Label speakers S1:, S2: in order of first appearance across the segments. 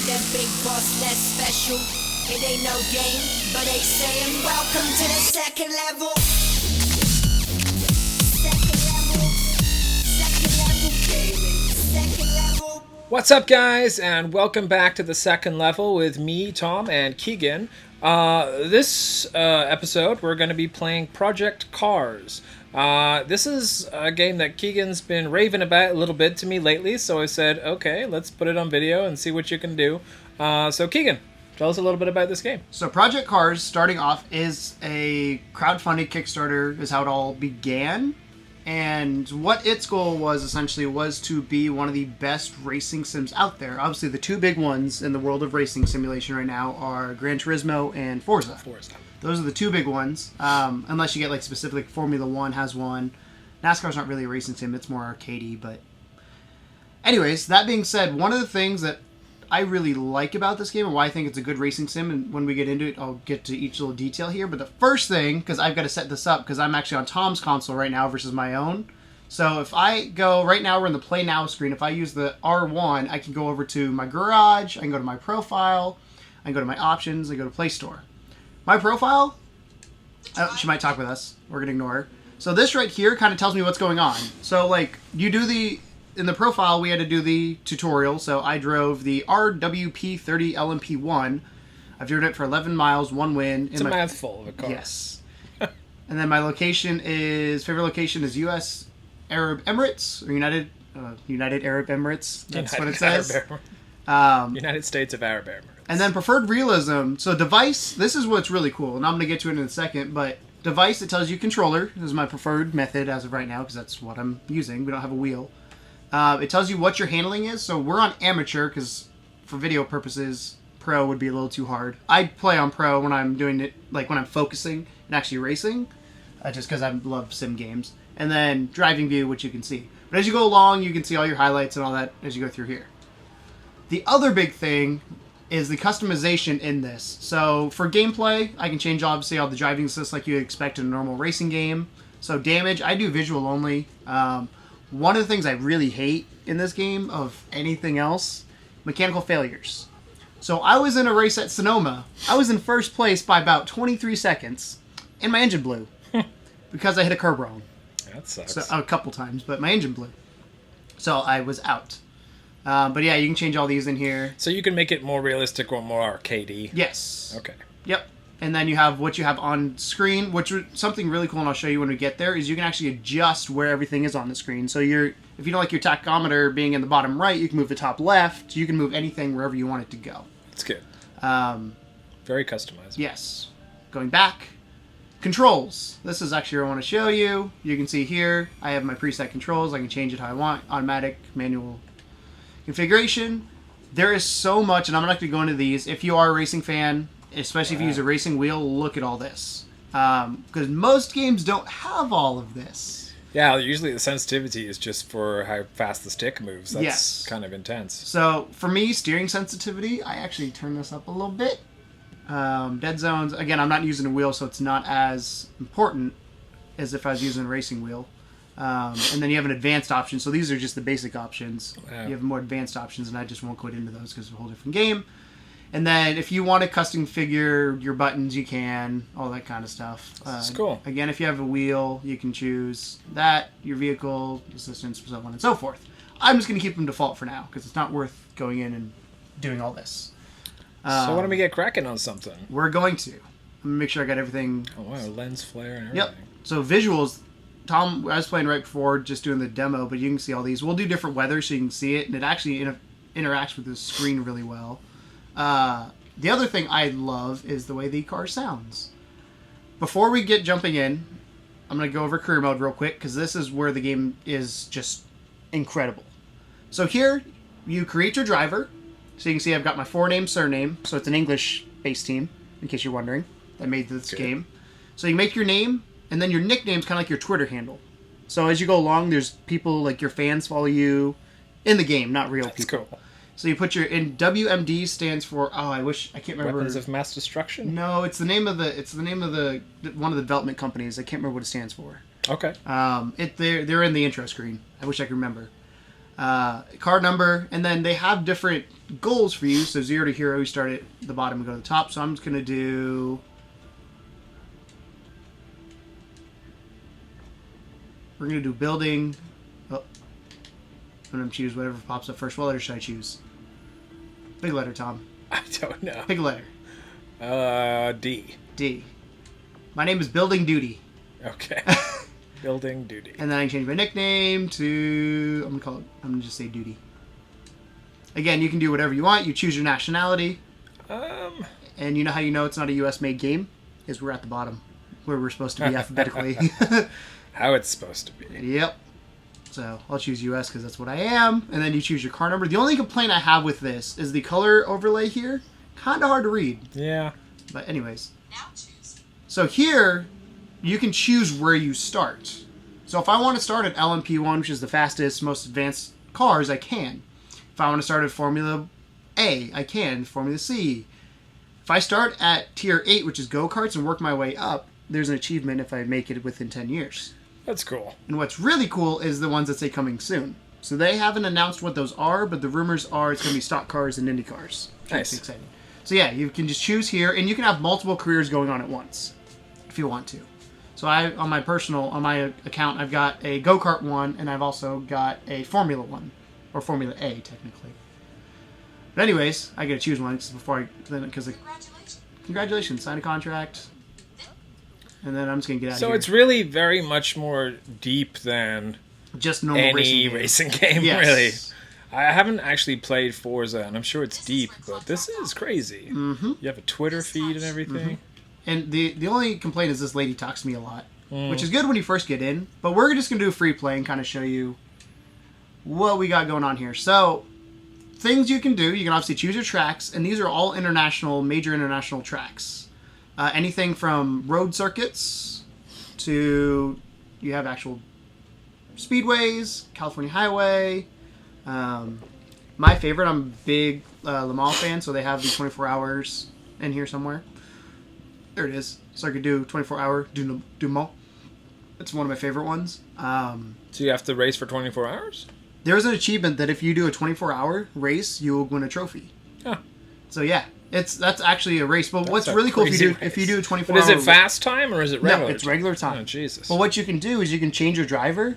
S1: Them big boss less special. It ain't no game, but they saying welcome to the second level. Second level. Second level gaming. Second level.
S2: What's up, guys, and welcome back to the second level with me, Tom, and Keegan. This episode, we're going to be playing Project Cars. This is a game that Keegan's been raving about a little bit to me lately, so I said, okay, let's put it on video and see what you can do. So Keegan, tell us a little bit about this game.
S3: So Project Cars, starting off, is a crowdfunded Kickstarter, is how it all began. And what its goal was, essentially, was to be one of the best racing sims out there. Obviously, the two big ones in the world of racing simulation right now are Gran Turismo and Forza. Those are the two big ones, unless you get like specific. Formula One has one. NASCAR's not really a racing sim, it's more arcadey. But anyways, that being said, one of the things that I really like about this game and why I think it's a good racing sim, and when we get into it, I'll get to each little detail here. But the first thing, because I've got to set this up, because I'm actually on Tom's console right now versus my own. So if I go, right now we're in the Play Now screen. If I use the R1, I can go over to my garage, I can go to my profile, I can go to my options, I can go to Play Store. My profile, she might talk with us. We're going to ignore her. So this right here kind of tells me what's going on. So like you do in the profile, we had to do the tutorial. So I drove the RWP30 LMP1. I've driven it for 11 miles, one win.
S2: It's a mouthful of a car.
S3: Yes. And then my favorite location is U.S. Arab Emirates, or United Arab Emirates. That's what it says.
S2: United States of Arab Emirates.
S3: And then preferred realism. So device, this is what's really cool, and I'm going to get to it in a second, but device, it tells you controller. This is my preferred method as of right now, because that's what I'm using. We don't have a wheel. It tells you what your handling is. So we're on amateur, because for video purposes, pro would be a little too hard. I play on pro when I'm doing it, like when I'm focusing and actually racing, just because I love sim games. And then driving view, which you can see. But as you go along, you can see all your highlights and all that as you go through here. The other big thing is the customization in this. So for gameplay, I can change obviously all the driving assists like you'd expect in a normal racing game. So damage, I do visual only. One of the things I really hate in this game of anything else, mechanical failures. So I was in a race at Sonoma. I was in first place by about 23 seconds, and my engine blew because I hit a curb wrong.
S2: That sucks.
S3: So, a couple times, but my engine blew. So I was out. But yeah, you can change all these in here.
S2: So you can make it more realistic or more arcadey.
S3: Yes.
S2: Okay.
S3: Yep. And then you have what you have on screen, which is something really cool, and I'll show you when we get there, is you can actually adjust where everything is on the screen. So if you don't like your tachometer being in the bottom right, you can move the top left. You can move anything wherever you want it to go.
S2: That's good. Very customized.
S3: Yes. Going back. Controls. This is actually what I want to show you. You can see here, I have my preset controls. I can change it how I want. Automatic, manual configuration. There is so much, and I'm not going to go into these. If you are a racing fan, especially if you use a racing wheel, look at all this. Because most games don't have all of this.
S2: Yeah, usually the sensitivity is just for how fast the stick moves. That's
S3: yes.
S2: Kind of intense.
S3: So for me, steering sensitivity, I actually turn this up a little bit. Dead zones, again, I'm not using a wheel, so it's not as important as if I was using a racing wheel. And then you have an advanced option. So these are just the basic options. Wow. You have more advanced options, and I just won't go into those because it's a whole different game. And then if you want to custom figure your buttons, you can. All that kind of stuff.
S2: That's cool.
S3: Again, if you have a wheel, you can choose that, your vehicle, assistance, so on and so forth. I'm just going to keep them default for now because it's not worth going in and doing all this.
S2: So why don't we get cracking on something?
S3: We're going to. I'm going to make sure I got everything.
S2: Oh, wow. Lens flare and everything.
S3: Yep. So visuals. Tom, I was playing right before, just doing the demo, but you can see all these. We'll do different weather so you can see it, and it actually interacts with the screen really well. The other thing I love is the way the car sounds. Before we get jumping in, I'm going to go over career mode real quick, because this is where the game is just incredible. So here, you create your driver. So you can see I've got my forename, surname, so it's an English-based team, in case you're wondering, that made this game. So you make your name, and then your nickname's kind of like your Twitter handle. So as you go along, there's people, like your fans follow you in the game, not real people.
S2: That's cool.
S3: So you put and WMD stands for, I can't remember.
S2: Weapons of Mass Destruction?
S3: No, it's the name of one of the development companies. I can't remember what it stands for.
S2: Okay.
S3: They're in the intro screen. I wish I could remember. card number, and then they have different goals for you. So 0 to hero, you start at the bottom and go to the top. So I'm just going to do... We're going to do building. Oh. I'm going to choose whatever pops up first. What letter should I choose? Big letter, Tom.
S2: I don't know.
S3: Big letter.
S2: D.
S3: D. My name is Building Duty.
S2: Okay. Building Duty.
S3: And then I can change my nickname to... I'm going to just say Duty. Again, you can do whatever you want. You choose your nationality. And you know how you know it's not a US-made game? Is we're at the bottom, where we're supposed to be alphabetically.
S2: How it's supposed to be.
S3: Yep. So I'll choose US because that's what I am. And then you choose your car number. The only complaint I have with this is the color overlay here. Kind of hard to read.
S2: Yeah.
S3: But anyways. So here, you can choose where you start. So if I want to start at LMP1, which is the fastest, most advanced cars, I can. If I want to start at Formula A, I can. Formula C. If I start at Tier 8, which is go-karts, and work my way up, there's an achievement if I make it within 10 years.
S2: That's cool.
S3: And what's really cool is the ones that say coming soon. So they haven't announced what those are, but the rumors are it's going to be stock cars and Indy cars.
S2: Nice.
S3: That's exciting. So yeah, you can just choose here, and you can have multiple careers going on at once, if you want to. So on my account, I've got a go-kart one, and I've also got a Formula one, or Formula A, technically. But anyways, I gotta choose one because congratulations, sign a contract. And then I'm just going to get out of here.
S2: So it's really very much more deep than
S3: just normal
S2: any racing game,
S3: yes.
S2: Really. I haven't actually played Forza, and I'm sure it's deep, but this is crazy.
S3: Mm-hmm.
S2: You have a Twitter feed and everything.
S3: Mm-hmm. And the only complaint is this lady talks to me a lot, which is good when you first get in. But we're just going to do a free play and kind of show you what we got going on here. So, things you can do, you can obviously choose your tracks, and these are all major international tracks. Anything from road circuits to you have actual speedways, California Highway. My favorite, I'm a big Le Mans fan, so they have the 24 hours in here somewhere. There it is. So I could do 24-hour du Mans. It's one of my favorite ones.
S2: So you have to race for 24 hours?
S3: There's an achievement that if you do a 24-hour race, you will win a trophy.
S2: Huh.
S3: So yeah. That's actually a race, but what's really cool if you do a 24-hour...
S2: But is it fast time or is it regular?
S3: No, it's regular time.
S2: Oh, Jesus.
S3: But what you can do is you can change your driver,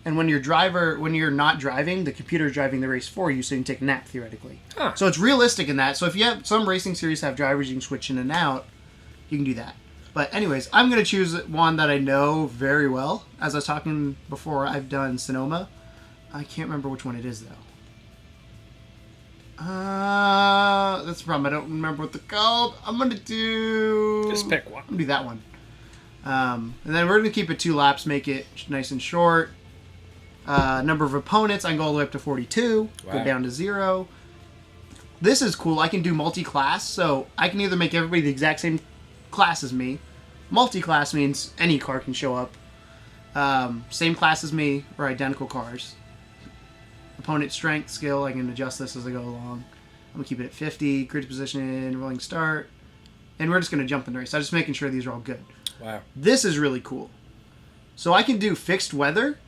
S3: and when you're not driving, the computer's driving the race for you, so you can take a nap, theoretically.
S2: Huh.
S3: So it's realistic in that. So if you have... Some racing series have drivers you can switch in and out, you can do that. But anyways, I'm going to choose one that I know very well. As I was talking before, I've done Sonoma. I can't remember which one it is, though. That's the problem. I don't remember what they're called. I'm going to do...
S2: Just pick one.
S3: I'm going to do that one. And then we're going to keep it 2 laps, make it nice and short. Number of opponents, I can go all the way up to 42. Wow. Go down to 0. This is cool. I can do multi-class, so I can either make everybody the exact same class as me. Multi-class means any car can show up. Same class as me, or identical cars. Opponent strength, skill, I can adjust this as I go along. I'm going to keep it at 50, grid position, rolling start. And we're just going to jump in the race. I'm just making sure these are all good.
S2: Wow.
S3: This is really cool. So I can do fixed weather,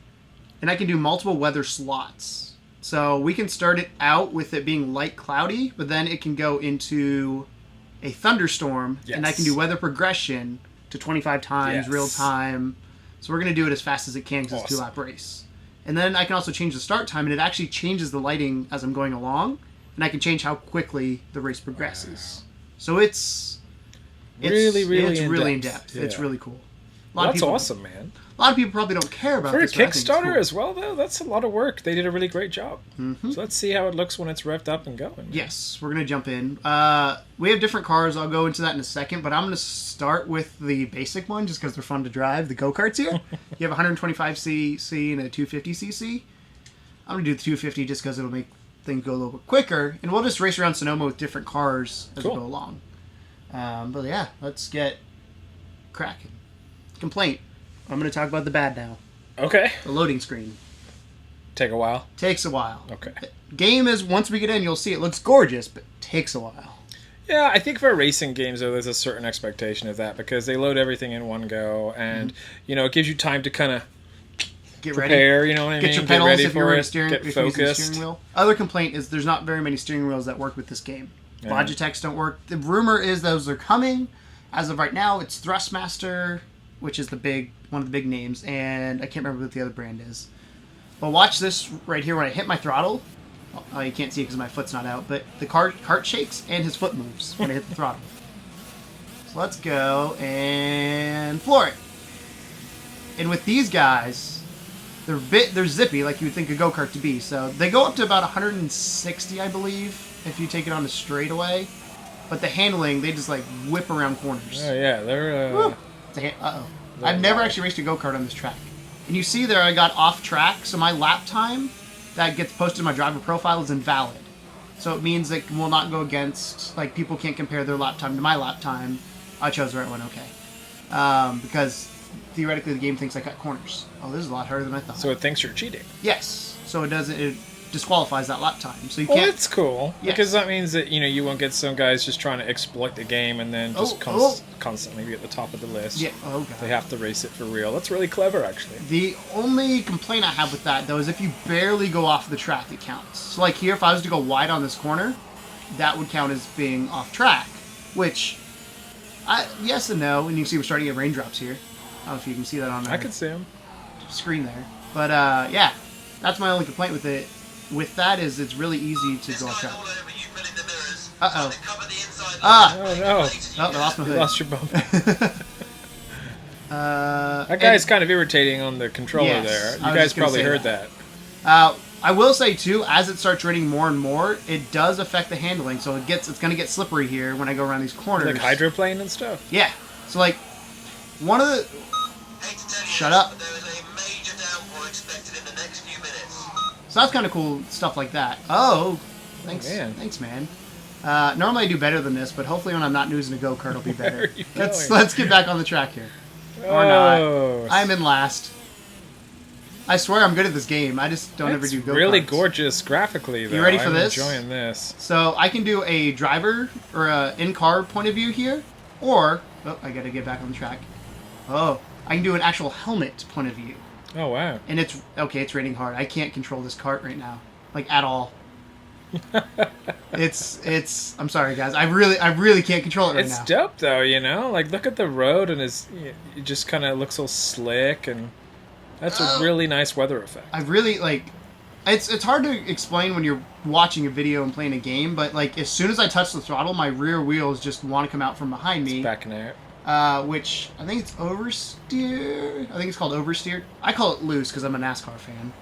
S3: and I can do multiple weather slots. So we can start it out with it being light cloudy, but then it can go into a thunderstorm,
S2: yes.
S3: And I can do weather progression to 25 times,
S2: yes.
S3: real time. So we're going to do it as fast as it can because it's a 2-lap race. And then I can also change the start time, and it actually changes the lighting as I'm going along, and I can change how quickly the race progresses. So it's really in depth. Yeah. It's really cool.
S2: That's awesome, man.
S3: A lot of people probably don't care about this.
S2: For a Kickstarter as well, though, that's a lot of work. They did a really great job.
S3: Mm-hmm.
S2: So let's see how it looks when it's revved up and going.
S3: Yes, we're going to jump in. We have different cars. I'll go into that in a second, but I'm going to start with the basic one just because they're fun to drive, the go-karts here. You have 125cc and a 250cc. I'm going to do the 250 just because it'll make things go a little bit quicker, and we'll just race around Sonoma with different cars as we go along. But yeah, let's get cracking. Complaint. I'm going to talk about the bad now.
S2: Okay.
S3: The loading screen.
S2: Take a while?
S3: Takes a while.
S2: Okay.
S3: Game is, once we get in, you'll see it looks gorgeous, but takes a while.
S2: Yeah, I think for racing games, though, there's a certain expectation of that because they load everything in one go, and, it gives you time to kind of
S3: get
S2: prepare,
S3: ready.
S2: you know what I
S3: Get
S2: mean?
S3: your pedals
S2: get ready
S3: if
S2: for
S3: you're in
S2: it,
S3: a steering,
S2: get
S3: if you're using a
S2: focused.
S3: steering wheel. Other complaint is there's not very many steering wheels that work with this game.
S2: Yeah.
S3: Logitechs don't work. The rumor is those are coming. As of right now, it's Thrustmaster, which is one of the big names, and I can't remember what the other brand is. But watch this right here when I hit my throttle. Oh, you can't see it because my foot's not out, but the cart shakes and his foot moves when I hit the throttle. So let's go and floor it. And with these guys, they're zippy like you would think a go-kart to be. So they go up to about 160, I believe, if you take it on the straightaway. But the handling, they just like whip around corners.
S2: Oh yeah, they're.
S3: Uh-oh. I've never actually raced a go-kart on this track. And you see there I got off track, so my lap time that gets posted in my driver profile is invalid. So it means it will not go against, like, people can't compare their lap time to my lap time. I chose the right one, okay. Because theoretically the game thinks I cut corners. Oh, this is a lot harder than I thought.
S2: So it thinks you're cheating.
S3: Yes. So it disqualifies that lap time. So you
S2: Well,
S3: can't...
S2: that's cool.
S3: Yes.
S2: Because that means that, you won't get some guys just trying to exploit the game and then just constantly be at the top of the list.
S3: Yeah, oh god.
S2: They have to race it for real. That's really clever, actually.
S3: The only complaint I have with that, though, is if you barely go off the track, it counts. So, like here, if I was to go wide on this corner, that would count as being off track. Which, yes and no. And you can see we're starting to get raindrops here. I don't know if you can see that on
S2: I can see them.
S3: screen there. But, yeah, that's my only complaint with it. With that is it's really easy to go off track. Uh-oh. Ah!
S2: Oh, no.
S3: Oh, I lost my
S2: You
S3: hood.
S2: lost your bumper. That guy's kind of irritating on the controller
S3: Yes,
S2: there.
S3: I
S2: You
S3: was
S2: guys
S3: just gonna
S2: probably
S3: say
S2: heard
S3: that.
S2: that.
S3: I will say too, as it starts raining more and more, it does affect the handling. So it's going to get slippery here when I go around these corners.
S2: Like hydroplane and stuff.
S3: Yeah. So like one of the shut up. So that's kind of cool stuff like that. Oh, thanks,
S2: man.
S3: Thanks, man. Normally I do better than this, but hopefully when I'm not using a go-kart, it'll be better.
S2: Where are you
S3: Let's get back on the track here. Or
S2: Oh,
S3: not. I'm in last. I swear I'm good at this game. I just don't ever do go-karts.
S2: really gorgeous graphically, though.
S3: You ready for
S2: I'm
S3: this?
S2: enjoying this.
S3: So I can do a driver or a in-car point of view here, or I gotta get back on the track. Oh, I can do an actual helmet point of view,
S2: Oh, wow.
S3: and it's raining hard. I can't control this cart right now, like at all. It's. I'm sorry, guys. I really can't control it right
S2: It's
S3: now.
S2: dope, though, Like, look at the road, and it just kind of looks so slick, and that's a really nice weather effect.
S3: I really like. It's hard to explain when you're watching a video and playing a game, but like as soon as I touch the throttle, my rear wheels just want to come out from behind me.
S2: Back in there.
S3: Which I think it's oversteer. I think it's called oversteer. I call it loose because I'm a NASCAR fan.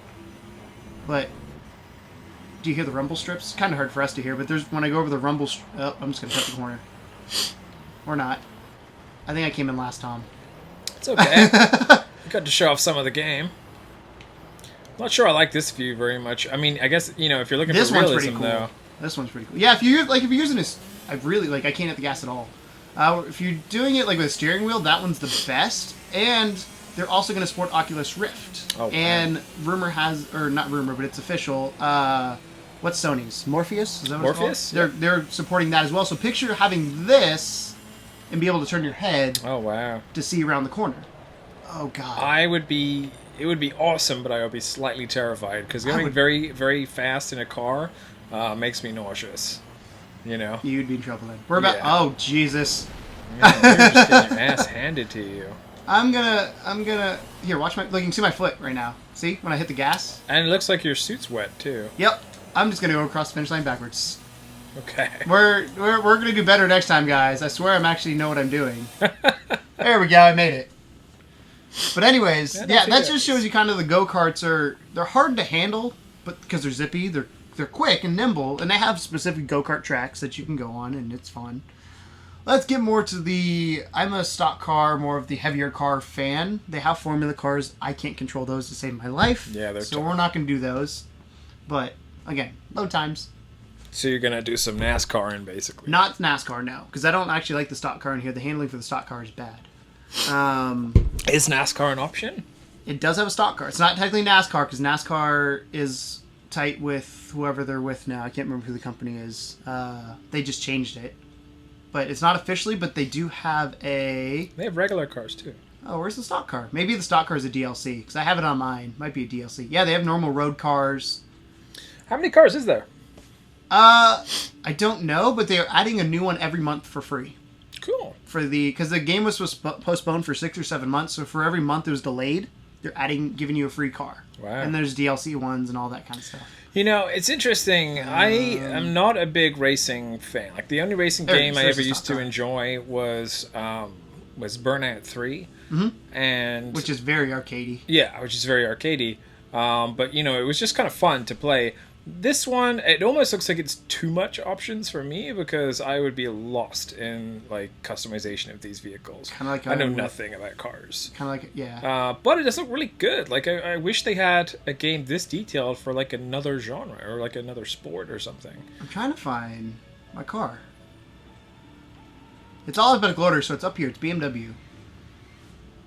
S3: But do you hear the rumble strips? It's kind of hard for us to hear, but there's when I go over the rumble. Oh, I'm just gonna cut the corner. Or not. I think I came in last, Tom.
S2: It's okay. You got to show off some of the game. Not sure I like this view very much. I mean, I guess, if you're looking
S3: This
S2: for
S3: one's
S2: realism,
S3: pretty cool.
S2: though.
S3: This one's pretty cool. Yeah, if you're using this, I can't hit the gas at all. If you're doing it like with a steering wheel, that one's the best. And they're also going to support Oculus Rift.
S2: Oh, wow.
S3: And rumor has, or not rumor, but it's official. What's Sony's? Morpheus? Is that what
S2: Morpheus?
S3: it's called? They're supporting that as well. So picture having this and be able to turn your head
S2: Oh, wow.
S3: to see around the corner. Oh god.
S2: It would be awesome, but I would be slightly terrified, because going very, very fast in a car makes me nauseous.
S3: You'd be in trouble then. We're about.
S2: Yeah.
S3: Oh Jesus.
S2: You're just getting your ass handed to you.
S3: I'm gonna. Here, watch my. Look, you can see my foot right now. See when I hit the gas.
S2: And it looks like your suit's wet, too.
S3: Yep. I'm just gonna go across the finish line backwards.
S2: Okay.
S3: We're gonna do better next time, guys. I swear I'm actually know what I'm doing. There we go. I made it. But anyways, yeah, that just shows you kind of the go-karts they're hard to handle, but because they're zippy, they're quick and nimble, and they have specific go-kart tracks that you can go on, and it's fun. Let's get more to I'm a stock car, more of the heavier car fan. They have formula cars. I can't control those to save my life.
S2: Yeah, they're
S3: so
S2: tough.
S3: we're not going to do those. But, again, low times.
S2: So you're going to do some NASCAR in, basically.
S3: Not NASCAR, no. Because I don't actually like the stock car in here. The handling for the stock car is bad.
S2: Is NASCAR an option?
S3: It does have a stock car. It's not technically NASCAR because NASCAR is tight with whoever they're with now. I can't remember who the company is. They just changed it. But it's not officially, but they do have
S2: They have regular cars, too.
S3: Oh, where's the stock car? Maybe the stock car is a DLC, because I have it on mine. Might be a DLC. Yeah, they have normal road cars.
S2: How many cars is there?
S3: I don't know, but they're adding a new one every month for free.
S2: Cool.
S3: Because the game was postponed for 6 or 7 months, so for every month it was delayed, they're giving you a free car.
S2: Wow.
S3: And there's DLC ones and all that kind of stuff.
S2: You know, it's interesting. I am not a big racing fan. Like, the only racing game I ever used to enjoy was Burnout 3.
S3: Mm-hmm.
S2: And
S3: which is very arcadey.
S2: Yeah, which is very arcadey. But, you know, it was just kind of fun to play. This one, it almost looks like it's too much options for me because I would be lost in, like, customization of these vehicles.
S3: Kind of like
S2: I know nothing about cars.
S3: Kind of like, yeah.
S2: But it does look really good. Like, I wish they had a game this detailed for, like, another genre or, like, another sport or something.
S3: I'm trying to find my car. It's all alphabetical order, so it's up here. It's BMW.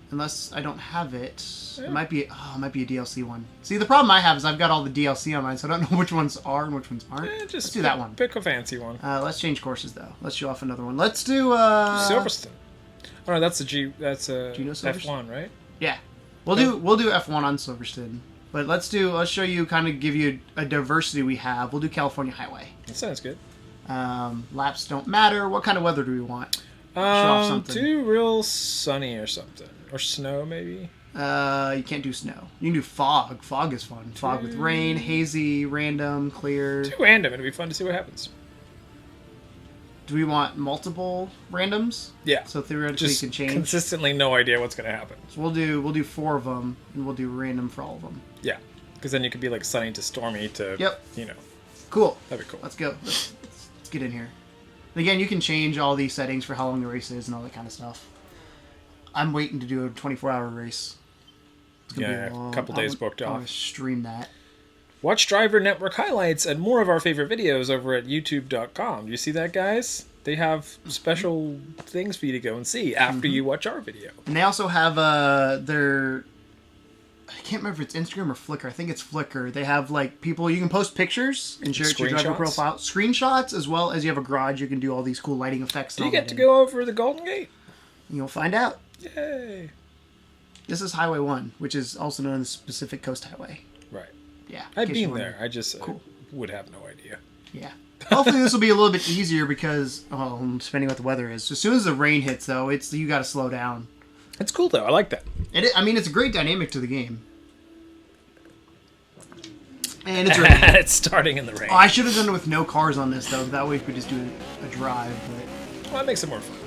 S3: Unless I don't have it. Yeah. It might be a DLC one. See, the problem I have is I've got all the DLC on mine, so I don't know which ones are and which ones aren't.
S2: Yeah,
S3: let's do that one.
S2: Pick a fancy one.
S3: Let's change courses, though. Let's show off another one. Let's do,
S2: Silverstone. Oh, no, that's F1, right?
S3: Yeah. We'll do F1 on Silverstone. But let's show you, kind of give you a diversity we have. We'll do California Highway.
S2: That sounds good.
S3: Laps don't matter. What kind of weather do we want? Show off something.
S2: Do real sunny or something. Or snow, maybe?
S3: You can't do snow. You can do fog. Fog is fun. Fog with rain, hazy, random, clear.
S2: Do random. It'll be fun to see what happens.
S3: Do we want multiple randoms?
S2: Yeah.
S3: So theoretically
S2: just
S3: you can change.
S2: Consistently no idea what's going to happen.
S3: So we'll do 4 of them, and we'll do random for all of them.
S2: Yeah. Because then you could be like sunny to stormy to, you know.
S3: Cool.
S2: That'd be cool.
S3: Let's go. Let's get in here. And again, you can change all these settings for how long the race is and all that kind of stuff. I'm waiting to do a 24-hour race. It's gonna be
S2: a couple days booked off.
S3: I want to stream that.
S2: Watch Driver Network highlights and more of our favorite videos over at youtube.com. Do you see that, guys? They have special things for you to go and see after you watch our video.
S3: And they also have their... I can't remember if it's Instagram or Flickr. I think it's Flickr. They have, like, people... You can post pictures and share it to your driver profile. Screenshots, as well as you have a garage. You can do all these cool lighting effects.
S2: Do you get to go over the Golden Gate?
S3: You'll find out.
S2: Yay.
S3: This is Highway 1, which is also known as Pacific Coast Highway.
S2: Right.
S3: Yeah.
S2: I've been there. I just
S3: cool.
S2: would have no idea.
S3: Yeah. Hopefully this will be a little bit easier because, depending what the weather is. As soon as the rain hits, though, you got to slow down.
S2: It's cool, though. I like that.
S3: It's a great dynamic to the game. And it's raining.
S2: It's starting in the rain.
S3: Oh, I should have done it with no cars on this, though. That way we could just do a drive.
S2: Well, that makes it more fun.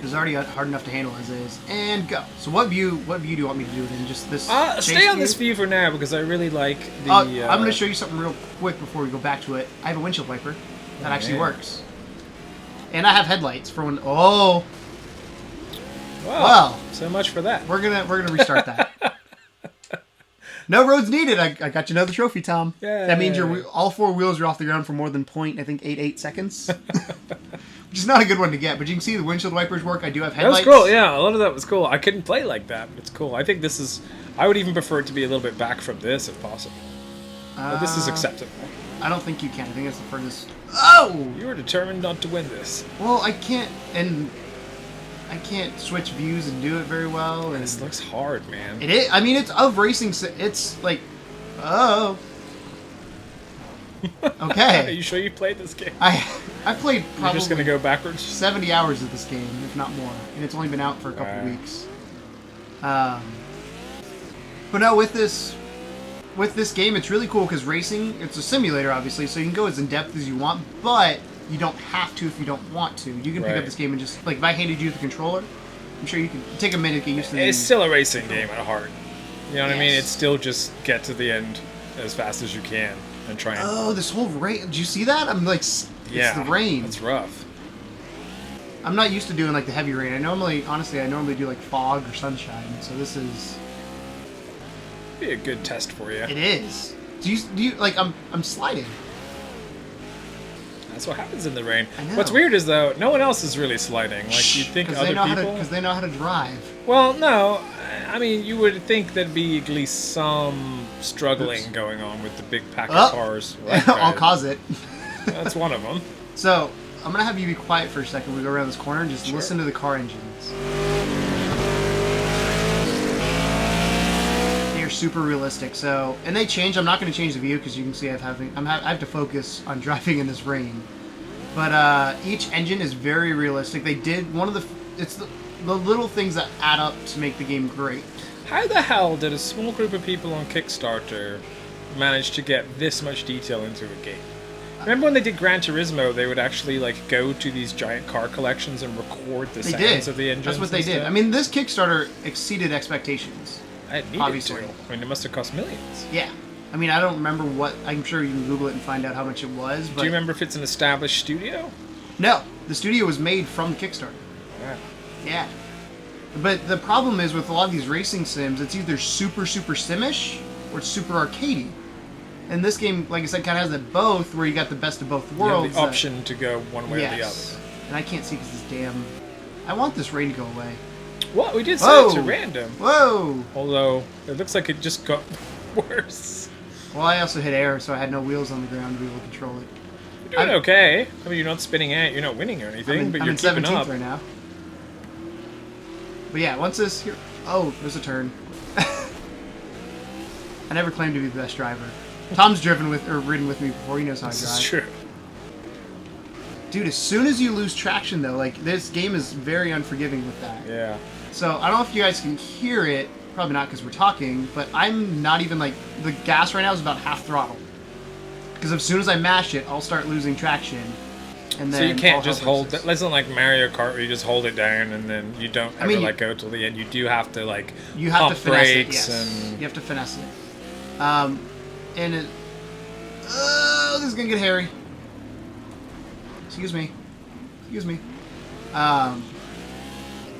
S3: It's already hard enough to handle as is. And go. So what view do you want me to do it in? Just this?
S2: Stay on this view for now because I really like the...
S3: I'm going to show you something real quick before we go back to it. I have a windshield wiper that actually works. And I have headlights for when... Oh!
S2: Well, so much for that.
S3: We're gonna restart that. No roads needed. I got you another trophy, Tom.
S2: Yay.
S3: That means all 4 wheels are off the ground for more than 0.88 seconds. Which is not a good one to get, but you can see the windshield wipers work. I do have headlights.
S2: That was cool, yeah. A lot of that was cool. I couldn't play like that, but it's cool. I think this is... I would even prefer it to be a little bit back from this, if possible. But this is acceptable.
S3: I don't think you can. I think that's the furthest... Oh!
S2: You were determined not to win this.
S3: Well, I can't... And I can't switch views and do it very well. And
S2: this looks hard, man.
S3: It is. I mean, it's of racing... It's like... Oh... Okay.
S2: Are you sure you played this game?
S3: I played probably...
S2: You're just going to go backwards?
S3: 70 hours of this game, if not more. And it's only been out for a couple weeks. But no, with this game, it's really cool because racing, it's a simulator, obviously, so you can go as in-depth as you want, but you don't have to if you don't want to. You can pick up this game and just... Like, if I handed you the controller, I'm sure you can take a minute to get used to
S2: It's still a racing game at heart. You know what I mean? It's still just get to the end as fast as you can. And try and...
S3: Oh, this whole rain. Did you see that? I'm like, it's the rain.
S2: It's rough.
S3: I'm not used to doing like the heavy rain. I normally do like fog or sunshine. So this is...
S2: Be a good test for you.
S3: It is. Do you like, I'm sliding.
S2: That's what happens in the rain.
S3: I know.
S2: What's weird is, though, no one else is really sliding. Like, you'd think other people...
S3: Because they know how to drive.
S2: Well, no. I mean, you would think there'd be at least some struggling going on with the big pack of cars. Right,
S3: I'll cause it.
S2: That's one of them.
S3: So, I'm going to have you be quiet for a second. We go around this corner and just listen to the car engines. super realistic. So, and they change. I'm not going to change the view because you can see I have to focus on driving in this rain. But each engine is very realistic. They did it's the little things that add up to make the game great.
S2: How the hell did a small group of people on Kickstarter manage to get this much detail into a game? Remember when they did Gran Turismo, they would actually like go to these giant car collections and record the sounds of the engines.
S3: That's what they did. I mean, this Kickstarter exceeded expectations.
S2: It needed
S3: obviously.
S2: to. I mean, it must have cost millions.
S3: Yeah. I mean, I don't remember what. I'm sure you can Google it and find out how much it was. But
S2: do you remember if it's an established studio?
S3: No, the studio was made from the Kickstarter.
S2: Yeah.
S3: Yeah. But the problem is with a lot of these racing sims, it's either super simish or it's super arcadey. And this game, like I said, kind of has it both, where you got the best of both worlds.
S2: You have the option to go one way or the other.
S3: And I can't see because this damn. I want this rain to go away.
S2: What? We did set it to random.
S3: Whoa!
S2: Although it looks like it just got worse.
S3: Well, I also hit air, so I had no wheels on the ground to be able to control it.
S2: You're doing okay. I mean, you're not spinning out, you're not winning or anything, but
S3: I'm
S2: you're
S3: in
S2: keeping
S3: 17th
S2: up.
S3: right now. But yeah, once this here. Oh, there's a turn. I never claimed to be the best driver. Tom's ridden with me before. He knows how I drive.
S2: This is true.
S3: Dude, as soon as you lose traction, though, like, this game is very unforgiving with that.
S2: Yeah.
S3: So, I don't know if you guys can hear it. Probably not because we're talking, but I'm not even, like, the gas right now is about half throttle. Because as soon as I mash it, I'll start losing traction. And then
S2: so you can't just hold it. It's not like Mario Kart where you just hold it down and then you don't ever let go till the end. You do have to, like,
S3: you have
S2: pump
S3: to finesse
S2: brakes
S3: it, yes.
S2: and...
S3: You have to finesse it. And it... Oh, this is going to get hairy. Excuse me.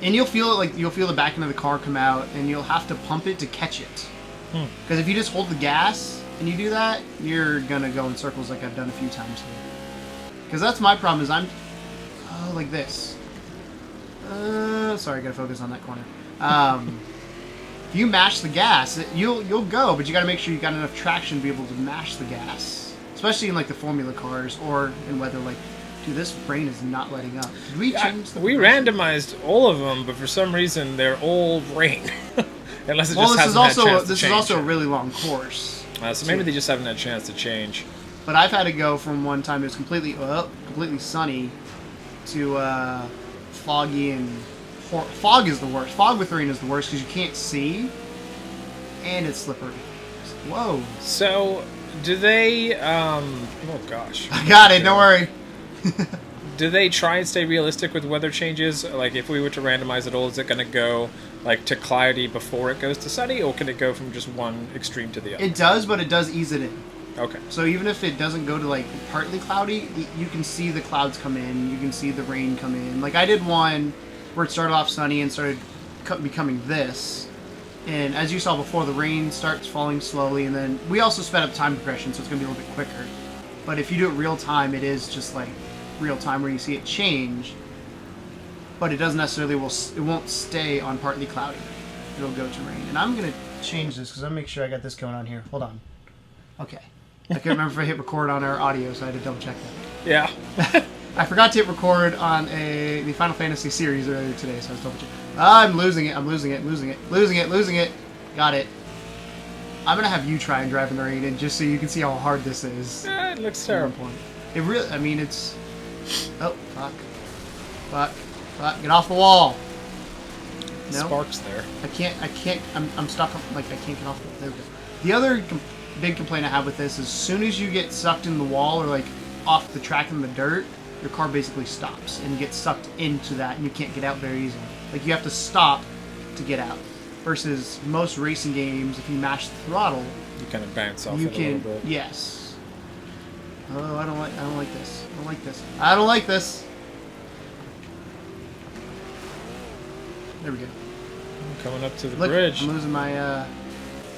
S3: And you'll feel it, like, you'll feel the back end of the car come out, and you'll have to pump it to catch it. Because if you just hold the gas and you do that, you're gonna go in circles like I've done a few times here. Because that's my problem, is I'm... Oh, like this. Sorry, I gotta focus on that corner. If you mash the gas, you'll go, but you gotta make sure you got enough traction to be able to mash the gas. Especially in, like, the Formula cars, or in weather like... Dude, this brain is not letting up. Did we change the...
S2: We randomized all of them, but for some reason they're all rain. Unless it just hasn't had a chance to change.
S3: This is also a really long course.
S2: So maybe they just haven't had a chance to change.
S3: But I've had to go from one time it was completely sunny to foggy and... Fog is the worst. Fog with rain is the worst because you can't see, and it's slippery. Whoa.
S2: So, do they... oh, gosh.
S3: I got it, don't worry.
S2: Do they try and stay realistic with weather changes? Like, if we were to randomize it all, is it going to go, like, to cloudy before it goes to sunny, or can it go from just one extreme to the other?
S3: It does, but it does ease it in.
S2: Okay.
S3: So even if it doesn't go to, like, partly cloudy, you can see the clouds come in, you can see the rain come in. Like, I did one where it started off sunny and started becoming this. And as you saw before, the rain starts falling slowly, and then we also sped up time progression, so it's going to be a little bit quicker. But if you do it real time, it is just, like, real time where you see it change, but it doesn't necessarily it won't stay on partly cloudy. It'll go to rain. And I'm gonna change this because I'm make sure I got this going on here. Hold on. Okay. I can't remember if I hit record on our audio, so I had to double check that.
S2: Yeah.
S3: I forgot to hit record on the Final Fantasy series earlier today, so I was double checking. I'm losing it. Got it. I'm gonna have you try and drive in the rain, and just so you can see how hard this is.
S2: It looks terrible.
S3: It really, I mean, it's... Oh, fuck. Get off the wall. No?
S2: Sparks there.
S3: I can't, I'm stuck, like, I can't get off the... There we go. The other big complaint I have with this is as soon as you get sucked in the wall or, like, off the track in the dirt, your car basically stops and you get sucked into that and you can't get out very easily. Like, you have to stop to get out. Versus most racing games, if you mash the throttle...
S2: You kind of bounce off
S3: you
S2: it
S3: can,
S2: a little bit.
S3: Yes. Oh, I don't like this. There we go.
S2: Coming up to the
S3: Look,
S2: bridge.
S3: I'm losing my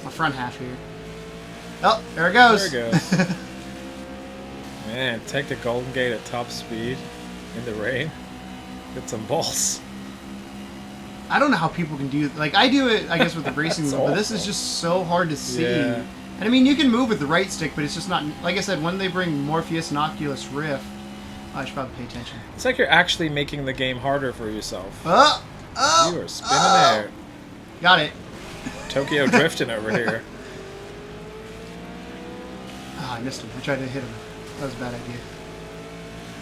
S3: my front half here. Oh, there it goes.
S2: There it goes. Man, take the Golden Gate at top speed in the rain. Get some balls.
S3: I don't know how people can do... Like, I do it, I guess, with the racing mode, but this is
S2: awful.
S3: just so hard to see.
S2: Yeah.
S3: And, I mean, you can move with the right stick, but it's just not... Like I said, when they bring Morpheus and Oculus Rift... I should probably pay attention.
S2: It's like you're actually making the game harder for yourself.
S3: Oh!
S2: You are spinning out.
S3: Got it.
S2: Tokyo drifting over here.
S3: Ah, I missed him. I tried to hit him. That was a bad idea.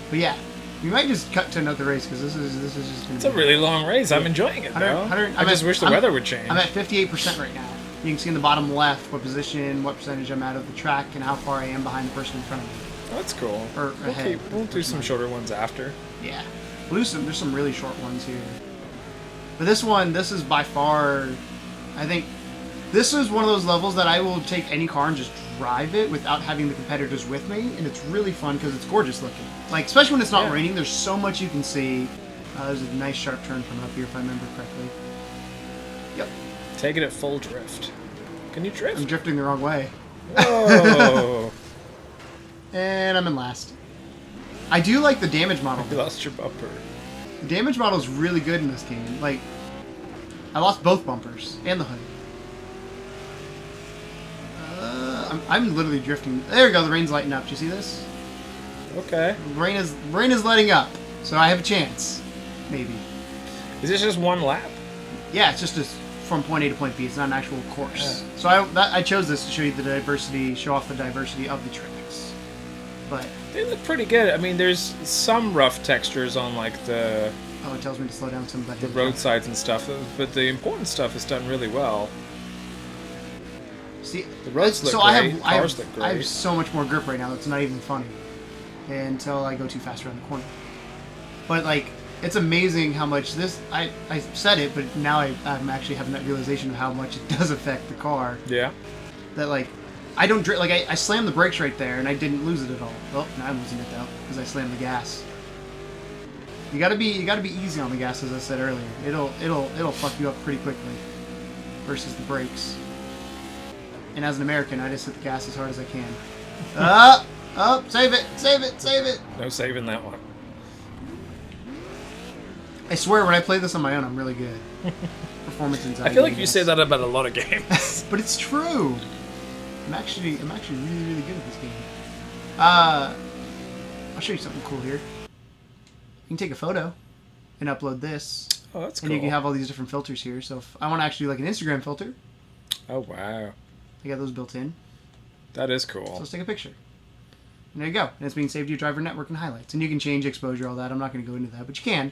S3: But yeah, we might just cut to another race because this is just gonna
S2: It's a really long race. I'm enjoying it, though. I just wish the weather would change.
S3: I'm at 58% right now. You can see in the bottom left what position, what percentage I'm out of the track, and how far I am behind the person in front of me.
S2: Oh, that's cool.
S3: Or ahead.
S2: We'll do some shorter ones after.
S3: Yeah. There's some really short ones here. But this is by far, I think, this is one of those levels that I will take any car and just drive it without having the competitors with me, and it's really fun because it's gorgeous looking. Like, especially when it's not raining, there's so much you can see. There's a nice sharp turn from up here if I remember correctly. Yep.
S2: Take it at full drift. Can you drift?
S3: I'm drifting the wrong way.
S2: Whoa.
S3: And I'm in last. I do like the damage model.
S2: You lost your bumper.
S3: The damage model is really good in this game. Like, I lost both bumpers and the hood. I'm literally drifting. There we go. The rain's lighting up. Do you see this?
S2: Okay.
S3: Rain is letting up, so I have a chance. Maybe.
S2: Is this just one lap?
S3: Yeah, it's just from point A to point B. It's not an actual course.
S2: Yeah.
S3: So I chose this to show you the diversity, show off the diversity of the tracks. But
S2: They look pretty good. I mean, there's some rough textures on like the
S3: it tells me to slow down some of that.
S2: roadsides and stuff, but the important stuff is done really well.
S3: See,
S2: The roads look
S3: so
S2: great. Cars look
S3: I have
S2: great.
S3: so much more grip right now. It's not even funny until I go too fast around the corner. But like, it's amazing how much this. I said it, but now I'm actually having that realization of how much it does affect the car.
S2: Yeah.
S3: That like, I don't like I slammed the brakes right there and I didn't lose it at all. Well, now I'm losing it though because I slammed the gas. You gotta be easy on the gas, as I said earlier. It'll fuck you up pretty quickly versus the brakes. And as an American, I just hit the gas as hard as I can. Save it.
S2: No saving that one.
S3: I swear, when I play this on my own, I'm really good. Performance anxiety.
S2: I feel like you say that about a lot of games.
S3: But it's true. I'm actually really, really good at this game. I'll show you something cool here. You can take a photo and upload this.
S2: Oh, that's cool.
S3: And you can have all these different filters here. So if I want to actually do like an Instagram filter,
S2: Oh, wow.
S3: I got those built in.
S2: That is
S3: So
S2: cool.
S3: let's take a picture. And there you go. And it's being saved to your driver network and highlights. And you can change exposure, all that. I'm not going to go into that, but you can.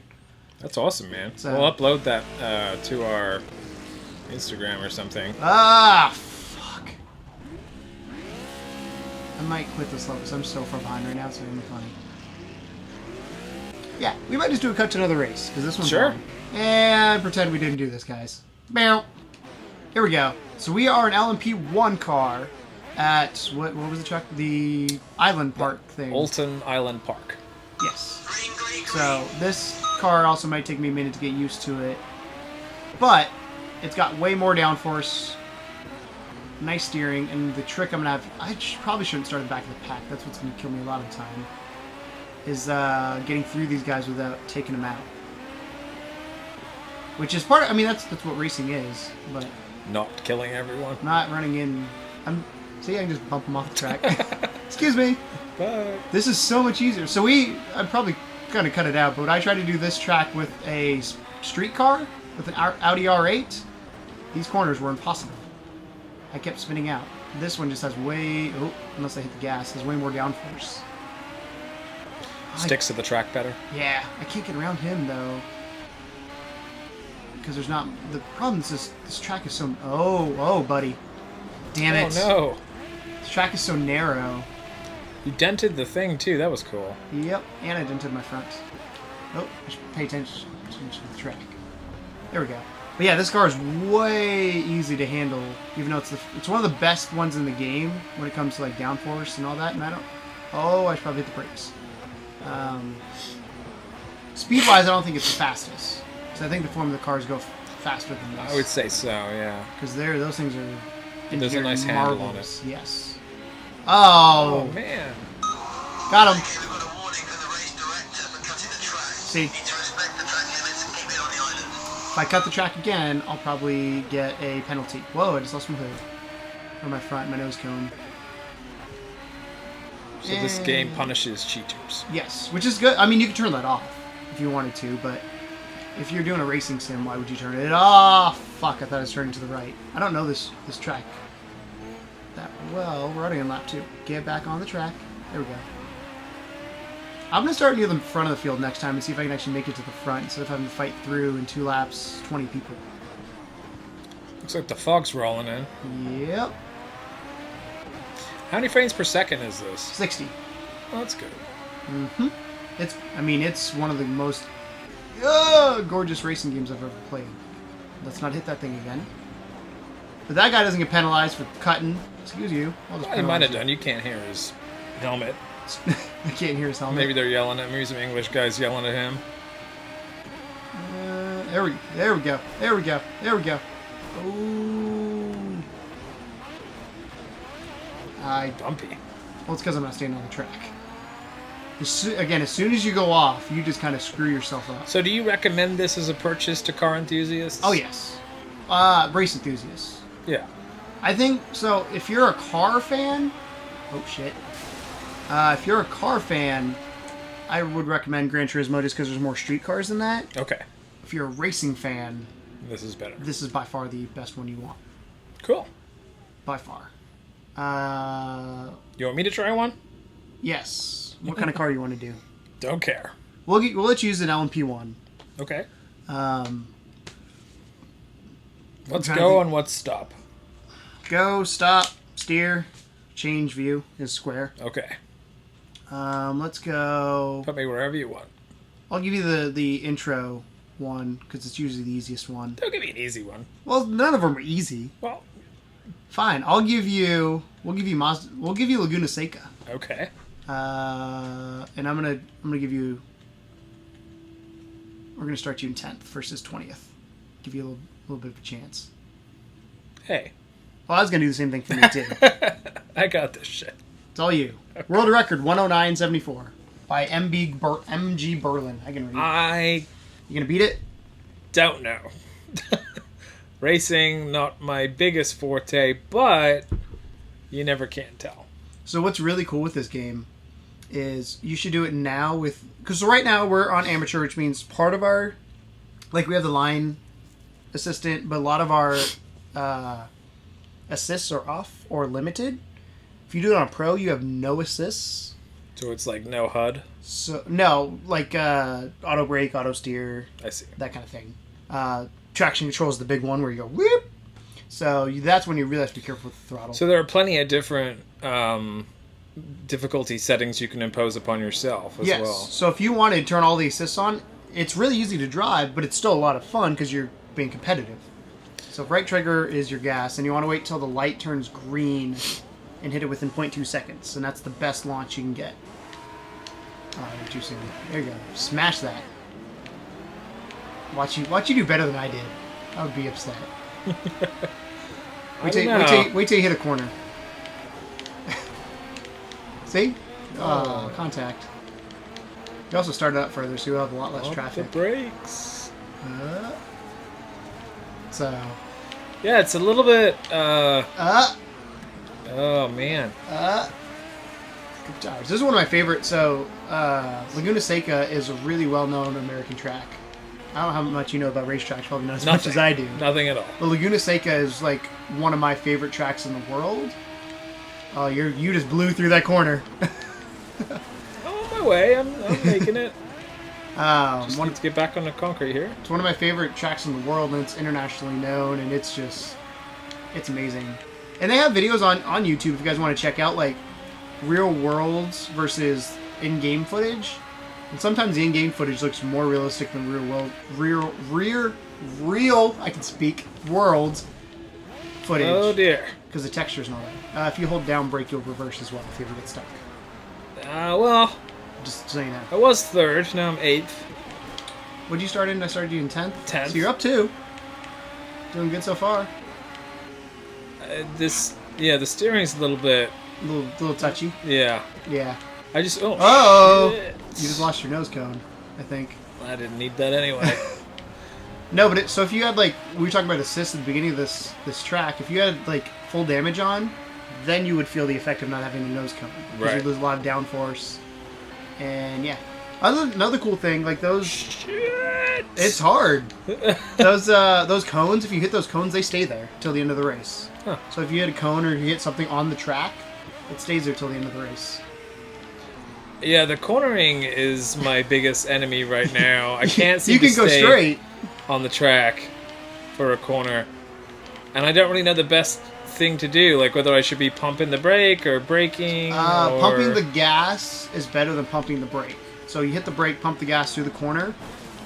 S2: That's awesome, man.
S3: So-
S2: We'll upload that to our Instagram or something.
S3: Fuck. I might quit this level because I'm so far behind right now. It's not even funny. Yeah, we might just do a cut to another race because this one's
S2: Sure.
S3: long. And pretend we didn't do this, guys. Bow. Here we go. So we are an LMP1 car at what was the track? The Island Park thing.
S2: Olton Island Park.
S3: Yes. So this car also might take me a minute to get used to it, but it's got way more downforce, nice steering, and the trick I'm gonna have. Probably shouldn't start at the back of the pack. That's what's gonna kill me a lot of the time. Is getting through these guys without taking them out. Which is part. I mean, that's what racing is, but
S2: Not killing everyone.
S3: not running in. See, I can just bump them off the track. Excuse me.
S2: But
S3: This is so much easier. So I'm probably gonna cut it out, but I tried to do this track with a street car, with an Audi R8. These corners were impossible. I kept spinning out. This one just has unless I hit the gas, has way more downforce.
S2: sticks to the track better.
S3: Yeah, I can't get around him though. Because there's not, the problem is this track is so, buddy. Damn it.
S2: Oh, no.
S3: This track is so narrow.
S2: You dented the thing, too. That was cool.
S3: Yep, and I dented my front. Oh, I should pay attention to the track. There we go. But yeah, this car is way easy to handle, even though it's one of the best ones in the game when it comes to like downforce and all that. And I should probably hit the brakes. Speed-wise, I don't think it's the fastest. So I think the Formula cars go faster than this.
S2: I would say so, yeah.
S3: Because those things are.
S2: There's a nice handle on it.
S3: Yes.
S2: Oh,
S3: Oh,
S2: man.
S3: got him. See, if I cut the track again, I'll probably get a penalty. Whoa, I just lost my hood. Or my front, my nose cone.
S2: So this game punishes cheaters.
S3: Yes, which is good. I mean, you can turn that off if you wanted to, but if you're doing a racing sim, why would you turn it? Oh, fuck, I thought I was turning to the right. I don't know this track that well. We're already on lap 2. Get back on the track. There we go. I'm going to start near the front of the field next time and see if I can actually make it to the front instead of having to fight through in 2 laps, 20 people.
S2: Looks like the fog's rolling in.
S3: Yep.
S2: How many frames per second is this?
S3: 60.
S2: Oh, that's good.
S3: Mm-hmm. It's one of the most gorgeous racing games I've ever played. Let's not hit that thing again. But that guy doesn't get penalized for cutting. Excuse you. I'll just
S2: Well, he might have
S3: penalize
S2: done. You can't hear his helmet.
S3: you. I can't hear his helmet.
S2: Maybe they're yelling at him. Maybe some English guys yelling at him.
S3: There we go. There we go. There we go. Ooh.
S2: Bumpy.
S3: Well, it's because I'm not staying on the track. As soon as you go off, you just kind of screw yourself up.
S2: So do you recommend this as a purchase to car enthusiasts?
S3: Oh, yes. Race enthusiasts.
S2: Yeah.
S3: I think, so if you're a car fan... Oh, shit. If you're a car fan, I would recommend Gran Turismo just because there's more street cars than that.
S2: Okay.
S3: If you're a racing fan...
S2: This is better.
S3: This is by far the best one you want.
S2: Cool.
S3: By far.
S2: You want me to try one?
S3: Yes. What kind of car do you want to do?
S2: Don't care.
S3: We'll let you use an LMP one.
S2: Okay.
S3: trying
S2: Let's
S3: to
S2: go
S3: think.
S2: and let's stop.
S3: Go, stop, steer, change view is square.
S2: Okay.
S3: Let's go.
S2: Put me wherever you want.
S3: I'll give you the intro one because it's usually the easiest one.
S2: Don't give me an easy one.
S3: Well, none of them are easy.
S2: Well,
S3: Fine. We'll give you Laguna Seca.
S2: okay.
S3: And I'm gonna give you. We're gonna start you in 10th versus 20th. Give you a little bit of a chance.
S2: Hey.
S3: Well, I was gonna do the same thing for me too.
S2: I got this shit.
S3: It's all you. Okay. World record 109.74 by MG Berlin. I can read. You gonna beat it?
S2: Don't know. Racing, not my biggest forte, but you never can tell.
S3: So what's really cool with this game is you should do it now because right now we're on amateur, which means part of our, like we have the line assistant, but a lot of our assists are off or limited. If you do it on pro, you have no assists.
S2: So it's like no HUD?
S3: So no, like auto brake, auto steer.
S2: I see.
S3: That kind of thing. Traction control is the big one where you go whoop. So that's when you really have to be careful with the throttle.
S2: So there are plenty of different difficulty settings you can impose upon yourself as well.
S3: So if you want to turn all the assists on, it's really easy to drive, but it's still a lot of fun because you're being competitive. So if right trigger is your gas, and you want to wait till the light turns green and hit it within 0.2 seconds, and that's the best launch you can get. Oh, you're too soon. There you go. Smash that. Watch you do better than I did. I would be upset. Wait till you hit a corner. See? Oh, contact. You also started up further, so you'll have a lot less traffic.
S2: The brakes.
S3: So.
S2: Yeah, it's a little bit. Oh man.
S3: Good job. This is one of my favorites. So, Laguna Seca is a really well-known American track. I don't know how much you know about racetracks, probably not as much as I do.
S2: Nothing at all.
S3: But Laguna Seca is like one of my favorite tracks in the world. Oh, you just blew through that corner.
S2: Oh, on my way. I'm making it. Just
S3: Need
S2: to get back on the concrete here.
S3: It's one of my favorite tracks in the world, and it's internationally known, and it's amazing. And they have videos on YouTube if you guys want to check out, like, real worlds versus in-game footage. And sometimes the in-game footage looks more realistic than real I can speak, world footage.
S2: Oh, dear.
S3: Because the texture's not right. If you hold down brake, you'll reverse as well if you ever get stuck.
S2: Well,
S3: Just so you know.
S2: I was 3rd, now I'm 8th.
S3: What'd you start in? I started you in 10th?
S2: 10th.
S3: So you're up 2. Doing good so far.
S2: The steering's a little bit...
S3: Little touchy.
S2: Yeah.
S3: Yeah.
S2: I just... Oh,
S3: Uh-oh.
S2: shit.
S3: You just lost your nose cone, I think.
S2: I didn't need that anyway.
S3: No, but so if you had, like, we were talking about assists at the beginning of this track, if you had, like, full damage on, then you would feel the effect of not having a nose cone. Because
S2: Right.
S3: you lose a lot of downforce. And, yeah. Another cool thing, like those...
S2: Shit.
S3: It's hard. Those cones, if you hit those cones, they stay there till the end of the race.
S2: Huh.
S3: So if you hit a cone or you hit something on the track, it stays there till the end of the race.
S2: Yeah, the cornering is my biggest enemy right now. I can't seem
S3: You can
S2: to
S3: go
S2: stay
S3: straight.
S2: on the track for a corner. And I don't really know the best thing to do, like whether I should be pumping the brake or braking. Or...
S3: Pumping the gas is better than pumping the brake. So you hit the brake, pump the gas through the corner,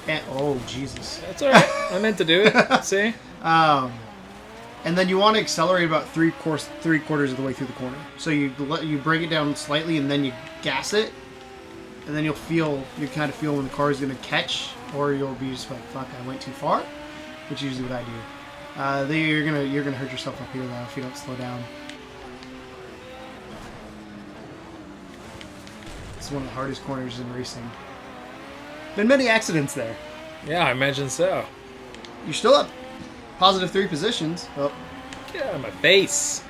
S3: and oh Jesus!
S2: That's all right. I meant to do it. See?
S3: And then you want to accelerate about three quarters of the way through the corner. So you break it down slightly, and then you gas it, and then you kind of feel when the car is going to catch, or you'll be just like, fuck, I went too far, which is usually what I do. You're gonna hurt yourself up here though if you don't slow down. It's one of the hardest corners in racing. Been many accidents there.
S2: Yeah, I imagine so.
S3: You're still up positive 3 positions. Oh.
S2: Get out of my face.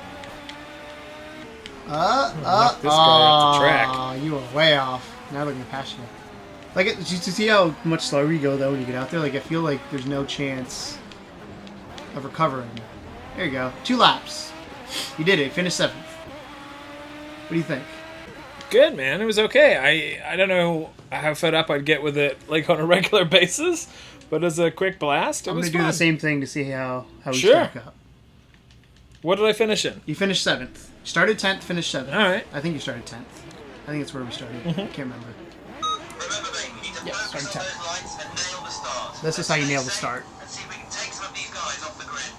S3: Knock
S2: this guy off the track.
S3: You were way off. Now they're gonna pass you. Like, did you see how much slower you go though when you get out there? Like, I feel like there's no chance of recovering. There you go. 2 laps. You did it. Finished 7th. What do you think?
S2: Good, man. It was okay. I don't know how fed up I'd get with it like on a regular basis, but as a quick blast, it was
S3: I'm gonna
S2: fun.
S3: do the same thing to see how we
S2: Sure.
S3: stack up.
S2: What did I finish in?
S3: You finished 7th. Started 10th, finished 7th.
S2: All right.
S3: I think you started 10th. I think that's where we started. I can't remember.
S4: Remember, mate, you need to focus on those lights and nail the start.
S3: This is how you nail the start.
S4: And see if we can take some of these guys off the grid.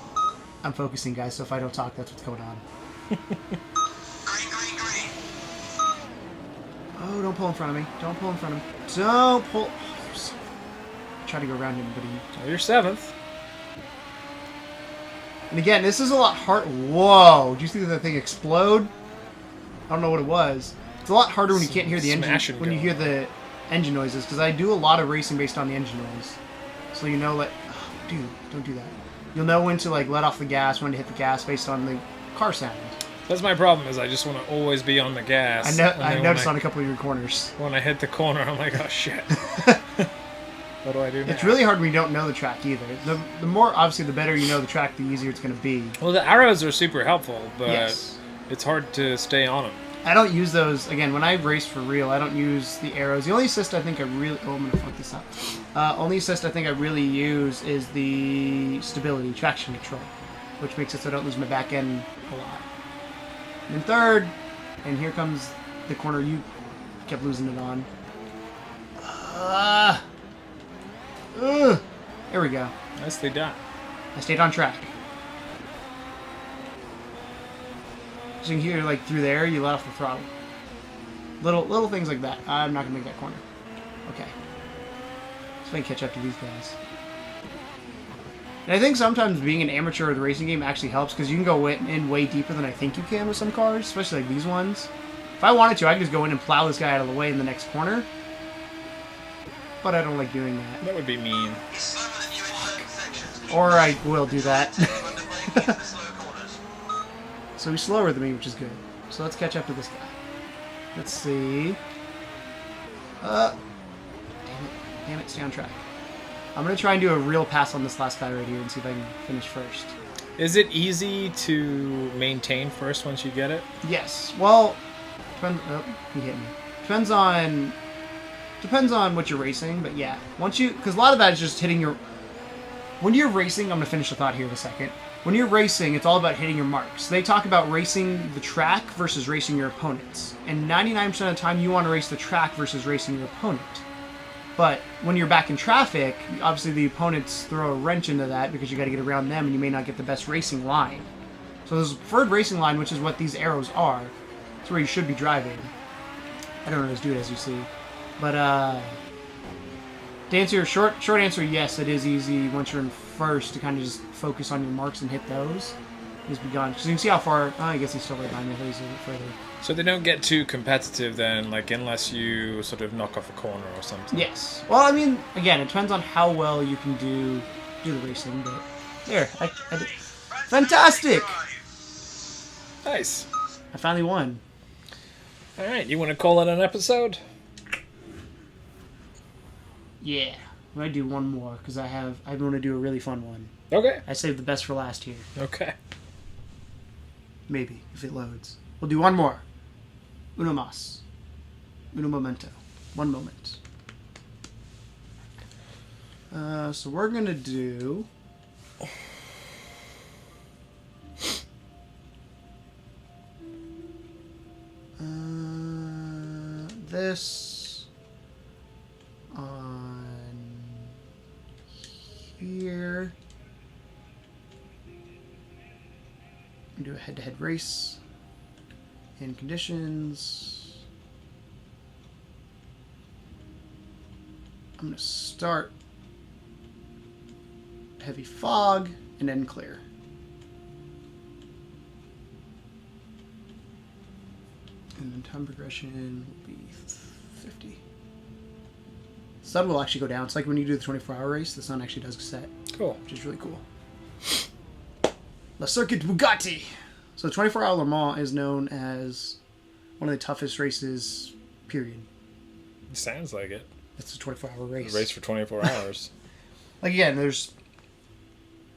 S3: I'm focusing, guys, so if I don't talk, that's what's going on.
S4: Green, green, green.
S3: Oh, don't pull in front of me. Don't pull in front of me. Don't pull. Try to go around him, but he...
S2: Oh, you're 7th.
S3: And again, this is a lot hard. Whoa! Did you see that thing explode? I don't know what it was. It's a lot harder when you can't hear the
S2: Smash
S3: engine.
S2: and
S3: When you
S2: go.
S3: hear the engine noises, because I do a lot of racing based on the engine noise. So you know, like, oh, dude, don't do that. You'll know when to like let off the gas, when to hit the gas based on the car sound.
S2: That's my problem. Is I just want to always be on the gas.
S3: I noticed on a couple of your corners.
S2: When I hit the corner, I'm like, oh shit. What do I do now?
S3: It's really hard when you don't know the track either. The more, obviously, the better you know the track, the easier it's going to be.
S2: Well, the arrows are super helpful, but
S3: Yes.
S2: it's hard to stay on them.
S3: I don't use those, again, when I race for real, I don't use the arrows. The only assist I think I really... Oh, I'm going to fuck this up. Only assist I think I really use is the stability, traction control, which makes it so I don't lose my back end a lot. And then third, and here comes the corner you kept losing it on. There we go.
S2: Nicely done.
S3: I stayed on track. So you can hear, like, through there, you let off the throttle. Little things like that. I'm not going to make that corner. Okay. Let's make catch up to these guys. And I think sometimes being an amateur of the racing game actually helps, because you can go in way deeper than I think you can with some cars, especially like these ones. If I wanted to, I could just go in and plow this guy out of the way in the next corner. But I don't like doing that.
S2: That would be mean.
S4: He's slower than you in certain sections.
S3: Or I will do that.
S4: When the brake hits the slow corners.
S3: So he's slower than me, which is good. So let's catch up to this guy. Let's see. Damn it, stay on track. I'm going to try and do a real pass on this last guy right here and see if I can finish first.
S2: Is it easy to maintain first once you get it?
S3: Yes. Well, depends. Oh, he hit me. Depends on what you're racing, but yeah. Because a lot of that is just hitting your... When you're racing, I'm going to finish the thought here in a second. When you're racing, it's all about hitting your marks. They talk about racing the track versus racing your opponents. And 99% of the time, you want to race the track versus racing your opponent. But when you're back in traffic, obviously the opponents throw a wrench into that because you got to get around them and you may not get the best racing line. So there's a preferred racing line, which is what these arrows are. It's where you should be driving. I don't always do it, as you see. But, to answer your short answer, yes, it is easy once you're in first to kind of just focus on your marks and hit those. Just be gone. So you can see how far... Oh, I guess he's still right behind me. I thought he's a little further.
S2: So they don't get too competitive then, like unless you sort of knock off a corner or something.
S3: Yes. Well, I mean, again, it depends on how well you can do the racing, but... There, I did... Fantastic!
S2: Nice.
S3: I finally won.
S2: All right, you want to call it an episode?
S3: Yeah. I'm going to do one more because I want to do a really fun one.
S2: Okay.
S3: I saved the best for last here.
S2: Okay.
S3: Maybe, if it loads. We'll do one more. Uno mas. Uno momento. One moment. So we're going to do... this on here. Do a head-to-head race in conditions. I'm going to start heavy fog and then clear. And then time progression will be 50. Sun will actually go down. It's like when you do the 24-hour race, the sun actually does set.
S2: Cool.
S3: Which is really cool. La Circuit Bugatti. So 24-hour Le Mans is known as one of the toughest races, period.
S2: Sounds like it.
S3: It's a 24-hour race.
S2: A race for 24 hours.
S3: Like, again, there's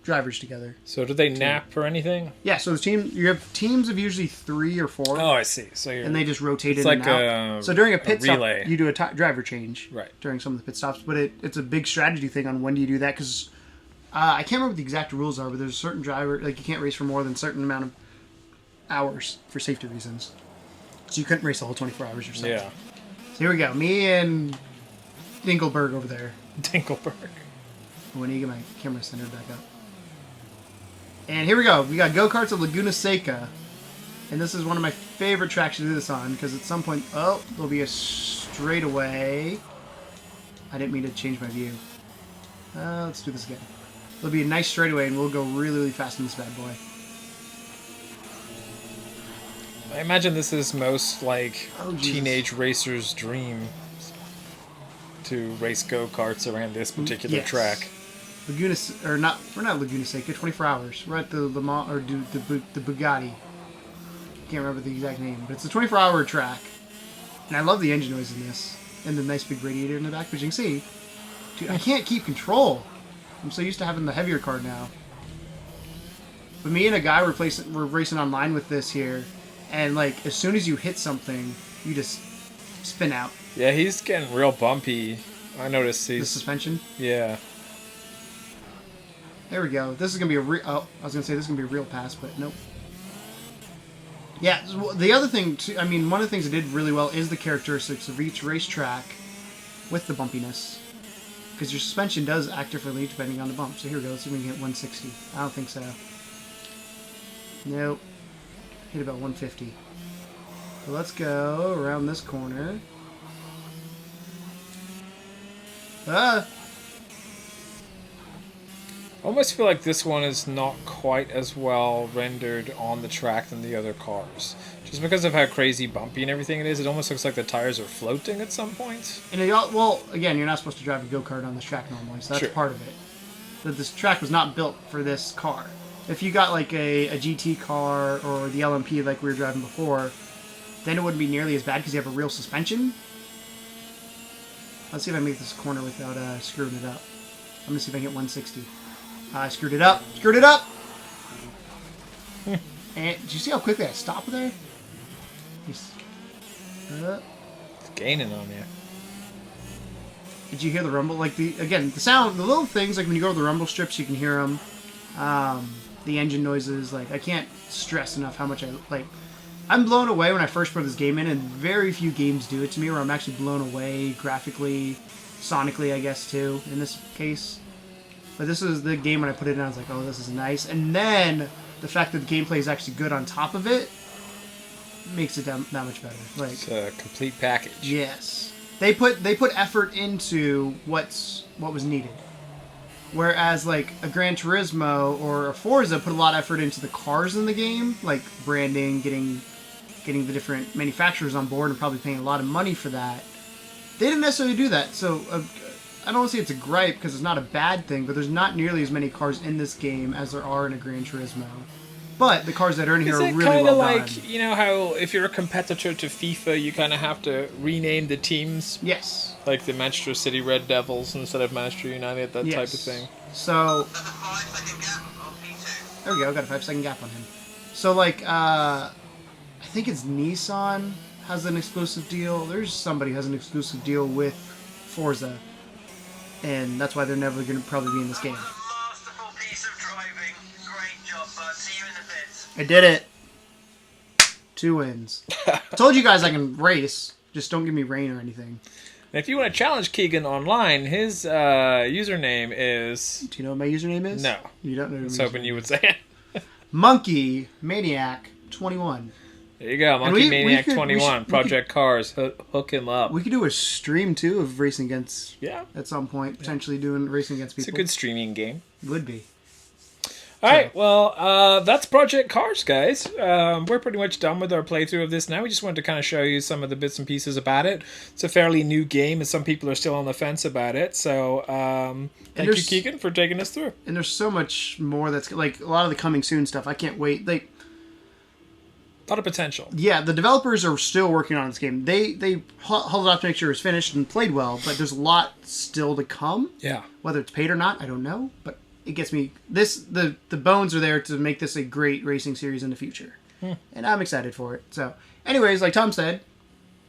S3: drivers together.
S2: So do they nap or anything?
S3: Yeah, so you have teams of usually 3 or 4.
S2: Oh, I see. So
S3: and they just rotate
S2: it's
S3: in
S2: like
S3: and out. So during a pit stop,
S2: relay.
S3: you do a driver change.
S2: Right.
S3: During some of the pit stops. But it's a big strategy thing on when do you do that. Because I can't remember what the exact rules are, but there's a certain driver, like you can't race for more than a certain amount of hours for safety reasons. So you couldn't race the whole 24 hours yourself.
S2: Yeah.
S3: So here we go. Me and Dinkelberg over there.
S2: Dinkelberg.
S3: When you get my camera centered back up. And here we go. We got go-karts of Laguna Seca. And this is one of my favorite tracks to do this on, because at some point... Oh, there'll be a straightaway. I didn't mean to change my view. Let's do this again. There'll be a nice straightaway, and we'll go really, really fast in this bad boy.
S2: I imagine this is most like
S3: Oh, Jesus.
S2: teenage racers' dream to race go-karts around this particular
S3: Yes.
S2: track.
S3: Laguna... Or not... We're not Laguna Seca. 24 hours. We're at the Le Mans... Or the Bugatti. Can't remember the exact name, but it's a 24-hour track. And I love the engine noise in this. And the nice big radiator in the back, but you can see... Dude, I can't keep control. I'm so used to having the heavier car now. But me and a guy were racing online with this here, and like as soon as you hit something, you just spin out.
S2: Yeah, he's getting real bumpy. I noticed
S3: The
S2: he's...
S3: suspension.
S2: Yeah.
S3: There we go. This is gonna be a real. Oh, I was gonna say this is gonna be a real pass, but nope. Yeah, the other thing, too, I mean, one of the things it did really well is the characteristics of each racetrack with the bumpiness. Because your suspension does act differently depending on the bump. So here we go. Let's see if we can hit 160. I don't think so. Nope. Hit about 150. So let's go around this corner. Ah!
S2: I almost feel like this one is not quite as well rendered on the track than the other cars. Just because of how crazy bumpy and everything it is, it almost looks like the tires are floating at some point.
S3: And well, again, you're not supposed to drive a go-kart on this track normally, so that's
S2: Sure.
S3: part of it. But this track was not built for this car. If you got like a GT car or the LMP like we were driving before, then it wouldn't be nearly as bad because you have a real suspension. Let's see if I make this corner without screwing it up. I'm going to see if I can hit 160. I screwed it up. Screwed it up! And did you see how quickly I stopped there?
S2: It's gaining on you.
S3: Did you hear the rumble? Like, the sound, the little things, like when you go to the rumble strips, you can hear them. The engine noises, like, I can't stress enough how much I'm blown away when I first put this game in, and very few games do it to me, where I'm actually blown away graphically, sonically, I guess, too, in this case. But this was the game when I put it in, I was like, oh, this is nice. And then, the fact that the gameplay is actually good on top of it, makes it that much better. Like,
S2: It's a complete package.
S3: yes. They put effort into what was needed. Whereas like a Gran Turismo or a Forza put a lot of effort into the cars in the game, like branding, getting the different manufacturers on board and probably paying a lot of money for that. They didn't necessarily do that. So I don't want to say it's a gripe because it's not a bad thing, but there's not nearly as many cars in this game as there are in a Gran Turismo. But the cars that are in here
S2: Is
S3: are
S2: it
S3: really
S2: kind
S3: well
S2: of like,
S3: done.
S2: you know how if you're a competitor to FIFA, you kind of have to rename the teams?
S3: Yes.
S2: Like the Manchester City Red Devils instead of Manchester United, that type of thing.
S3: So,
S4: There's a 5-second gap on P2.
S3: there we go, got a 5-second gap on him. So, like, I think it's Nissan has an exclusive deal. There's somebody who has an exclusive deal with Forza. And that's why they're never going to probably be in this game.
S4: Masterful piece of driving. Great job, bud. See you in the pits.
S3: I did it. 2 wins. I told you guys I can race. Just don't give me rain or anything.
S2: And if you want to challenge Keegan online, his username is...
S3: Do you know what my username is?
S2: No.
S3: You don't know
S2: I
S3: what
S2: was
S3: my
S2: hoping
S3: username
S2: you
S3: is.
S2: would say it.
S3: Monkey Maniac 21.
S2: There you go, Monkey Maniac 21, Project Cars. Hook him up.
S3: We could do a stream too of racing against.
S2: Yeah.
S3: At some point, potentially doing racing against people.
S2: It's a good streaming game.
S3: Would be.
S2: All right, well, that's Project Cars, guys. We're pretty much done with our playthrough of this now. We just wanted to kind of show you some of the bits and pieces about it. It's a fairly new game, and some people are still on the fence about it. So, thank you, Keegan, for taking us through.
S3: And there's so much more that's like a lot of the coming soon stuff. I can't wait. Like,
S2: A lot of potential.
S3: yeah, the developers are still working on this game. They held off to make sure it was finished and played well, but there's a lot still to come.
S2: Yeah.
S3: Whether it's paid or not, I don't know, but it gets me. The bones are there to make this a great racing series in the future, and I'm excited for it. So, anyways, like Tom said,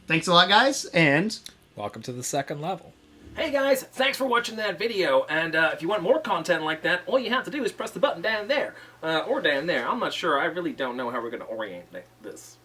S3: thanks a lot, guys, and
S2: Welcome to the second level.
S5: Hey guys, thanks for watching that video, and if you want more content like that, all you have to do is press the button down there, or down there. I'm not sure, I really don't know how we're going to orient this.